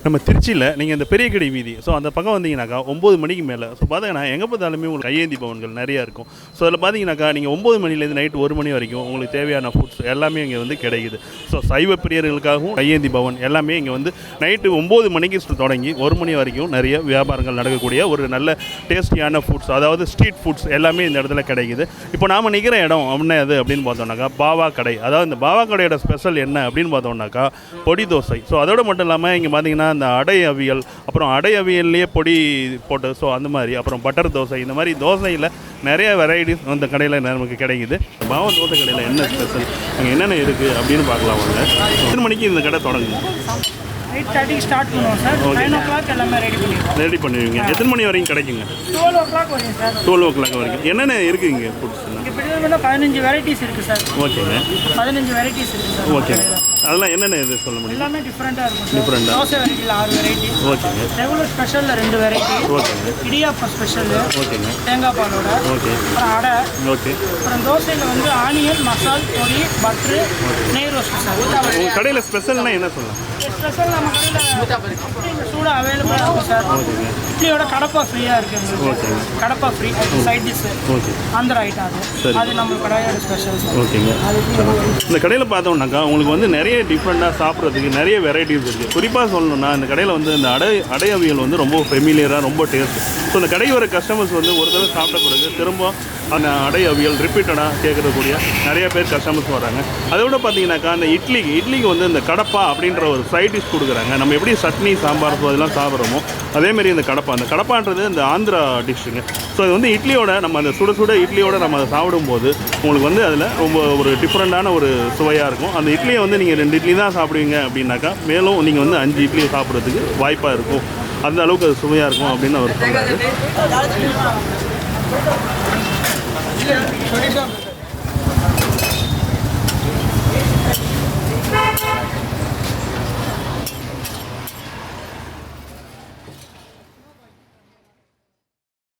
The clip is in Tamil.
நம்ம திருச்சியில் நீங்கள் இந்த பெரிய கடை வீதி ஸோ அந்த பக்கம் வந்தீங்கன்னாக்கா 9 மணிக்கு மேலே ஸோ பார்த்தீங்கன்னா எங்கே பார்த்தாலுமே உங்களுக்கு கையேந்தி பவன்கள் நிறையா இருக்கும். ஸோ அதில் பார்த்தீங்கன்னாக்கா நீங்கள் 9 மணிலேருந்து நைட்டு 1 மணி வரைக்கும் உங்களுக்கு தேவையான ஃபுட்ஸ் எல்லாமே இங்கே வந்து கிடைக்குது. ஸோ சைவ பிரியர்களுக்காகவும் கையேந்தி பவன் எல்லாமே இங்கே வந்து நைட்டு 9 மணிக்கு தொடங்கி 1 மணி வரைக்கும் நிறைய வியாபாரங்கள் நடக்கக்கூடிய ஒரு நல்ல டேஸ்டியான ஃபுட்ஸ், அதாவது ஸ்ட்ரீட் ஃபுட்ஸ் எல்லாமே இந்த இடத்துல கிடைக்குது. இப்போ நாம் நிற்கிற இடம் என்ன அது அப்படின்னு பார்த்தோம்னாக்கா பாவா கடை. அதாவது இந்த பாவா கடையோட ஸ்பெஷல் என்ன அப்படின்னு பார்த்தோம்னாக்கா பொடி தோசை. ஸோ அதோட மட்டும் இல்லாமல் இங்கே பார்த்தீங்கன்னா அந்த அடை அவியல், அப்புறம் அடை அவியல்லையே பொடி போட்டு ஸோ அந்த மாதிரி, அப்புறம் பட்டர் தோசை, இந்த மாதிரி தோசையில் நிறைய வெரைட்டிஸ் அந்த கடையில் நமக்கு கிடைக்குது. பாவா தோசை கடையில் என்ன ஸ்பெஷல், அங்கே என்னென்ன இருக்குது அப்படின்னு பார்க்கலாம். வாங்க, எத்தனை மணிக்கு இந்த கடை தொடங்குங்க? 8:30 ஸ்டார்ட் பண்ணுவோம் சார். 9 o'clock எல்லாமே ரெடி பண்ணுவீங்க. எத்தனை மணி வரைக்கும் கிடைக்குங்க? 12 o'clock வரைக்கும் சார். 12 o'clock வரைக்கும் என்னென்ன இருக்குது இங்கே ஃபுட்ஸ்? இங்கே பிடிச்சதுன்னா 15 வெரைட்டிஸ் இருக்குது சார். ஓகேங்க, 15 வெரைட்டிஸ் இருக்குது சார். ஓகே, அதெல்லாம் என்னென்ன இது சொல்ல முடியும்? எல்லாமே டிஃப்ரெண்ட்டாக இருக்கும் சார். டிஃப்ரெண்ட்டாக தோசை வெரைட்டியில் 6 வெரைட்டி. ஓகேங்க. ரெகுலர் ஸ்பெஷலில் 2 வெரைட்டி. ஓகேங்க. இடியாப்பம் ஸ்பெஷல். ஓகேங்க. தேங்காய் பாலோட. ஓகே. அப்புறம் அடை. ஓகே. அப்புறம் தோசையில் வந்து ஆனியன், மசால், பொடி, பட்ரு, நெய் ரோஸ்ட் சார். உங்கள் கடையில் ஸ்பெஷல்னா என்ன சொல்லலாம்? ஸ்பெஷல் நம்ம கடையில் சூடாக அவைலபிளாக இருக்கும் சார். ஓகேங்க. இட்லியோட கடப்பா ஃப்ரீயாக இருக்குது. ஓகேங்க. Kadapa free side dish. Okay. Andhra item அது. அது நம்ம கடையோட ஸ்பெஷல் சார். ஓகேங்க. இந்த கடையில் பார்த்தோம்னாக்கா உங்களுக்கு வந்து நிறைய டிஃப்ரெண்ட்டாக சாப்பிட்றதுக்கு நிறைய வெரைட்டிஸ் இருக்குது. குறிப்பாக சொல்லணும்னா இந்த கடையில் வந்து இந்த அடை அவியல் வந்து ரொம்ப ஃபெமிலியராக, ரொம்ப டேஸ்ட். ஸோ இந்த கடை வர கஸ்டமர்ஸ் வந்து ஒரு தடவை சாப்பிட்ட பிறகு திரும்ப அந்த அடை அவியல் ரிப்பீட்டடாக கேட்கக்கூடிய நிறைய பேர் கஸ்டமர்ஸ் வராங்க. அதோட பார்த்தீங்கன்னாக்கா அந்த இட்லிக்கு வந்து இந்த கடப்பா அப்படின்ற ஒரு சைட் டிஷ் கொடுக்குறாங்க. நம்ம எப்படி சட்னி, சாம்பார் அதெல்லாம் சாப்பிட்றோமோ அதேமாரி இந்த கடப்பான்றது இந்த ஆந்திரா டிஷ்ஷுங்க. ஸோ இது வந்து இட்லியோட நம்ம அந்த சுட இட்லியோட நம்ம அதை சாப்பிடும்போது உங்களுக்கு வந்து அதில் ரொம்ப ஒரு டிஃப்ரெண்ட்டான ஒரு சுவையாக இருக்கும். அந்த இட்லியை வந்து நீங்கள் 2 இட்லி தான் சாப்பிடுவீங்க அப்படின்னாக்கா மேலும் நீங்கள் வந்து 5 இட்லியை சாப்பிட்றதுக்கு வாய்ப்பாக இருக்கும். அந்த அளவுக்கு அது சுவையாக இருக்கும் அப்படின்னு அவர் சொல்கிறாரு.